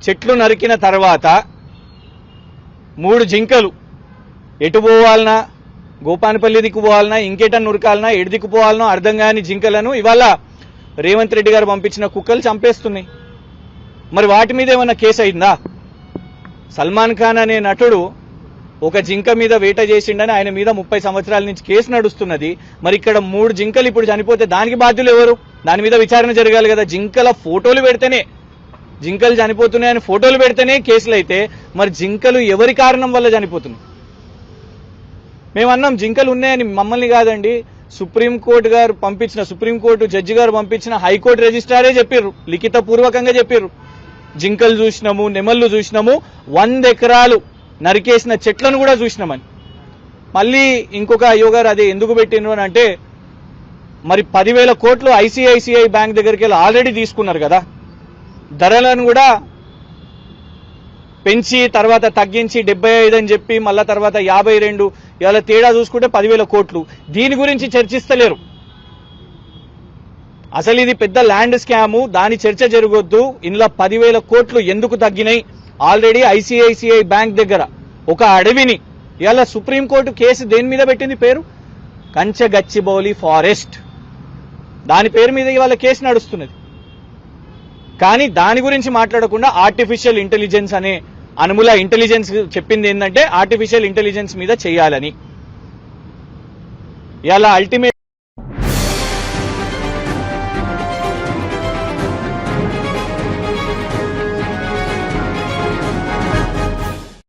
చెట్లు నరికిన తర్వాత 3 జింకలు ఎటు పోవాలన్నా, గోపానపల్లి దిక్కు పోవాలన్నా, ఇంకేటన్నా ఉరకాలన్నా, ఎటు దిక్కు పోవాలనో అర్థం కాని జింకలను ఇవాళ రేవంత్ రెడ్డి గారు పంపించిన కుక్కలు చంపేస్తున్నాయి. మరి వాటి మీద ఏమన్నా కేసు అయిందా? సల్మాన్ ఖాన్ అనే నటుడు ఒక జింక మీద వేట చేసిండని ఆయన మీద 30 సంవత్సరాల నుంచి కేసు నడుస్తున్నది. మరి ఇక్కడ 3 జింకలు ఇప్పుడు చనిపోతే దానికి బాధ్యులు ఎవరు? దాని మీద విచారణ జరగాలి కదా. జింకల ఫోటోలు పెడితేనే, జింకలు చనిపోతున్నాయని ఫోటోలు పెడితేనే కేసులు అయితే మరి జింకలు ఎవరి కారణం వల్ల చనిపోతున్నాయి? మేమన్నాం జింకలు ఉన్నాయని, మమ్మల్ని కాదండి, సుప్రీంకోర్టు గారు పంపించిన, సుప్రీంకోర్టు జడ్జి గారు పంపించిన హైకోర్టు రిజిస్ట్రారే చెప్పారు, లిఖిత పూర్వకంగా చెప్పారు. జింకలు చూసినాము, నెమళ్ళు చూసినాము, 100 ఎకరాలు నరికేసిన చెట్లను కూడా చూసినామని. మళ్ళీ ఇంకొక అయ్యో గారు అది ఎందుకు పెట్టిండ్రు అని అంటే, మరి 10,000 కోట్లు ఐసిఐసిఐ బ్యాంక్ దగ్గరికి వెళ్ళి ఆల్రెడీ తీసుకున్నారు కదా, ధరలను కూడా పెంచి తర్వాత తగ్గించి 75 అని చెప్పి మళ్ళా తర్వాత 52, ఇవాళ తేడా చూసుకుంటే 10,000 కోట్లు. దీని గురించి చర్చిస్తలేరు. అసలు ఇది పెద్ద ల్యాండ్ స్కాము, దాని చర్చ జరగొద్దు. ఇందులో 10,000 కోట్లు ఎందుకు తగ్గినాయి? ఆల్రెడీ ఐసిఐసిఐ బ్యాంక్ దగ్గర ఒక అడవిని ఇవాళ సుప్రీంకోర్టు కేసు దేని మీద పెట్టింది? పేరు కంచగచ్చిబౌలి ఫారెస్ట్, దాని పేరు మీద ఇవాళ కేసు నడుస్తున్నది. కానీ దాని గురించి మాట్లాడకుండా ఆర్టిఫిషియల్ ఇంటెలిజెన్స్ అనే అనుముల ఇంటెలిజెన్స్ చెప్పింది ఏంటంటే ఆర్టిఫిషియల్ ఇంటెలిజెన్స్ మీద చేయాలని. ఇవాళ అల్టిమేట్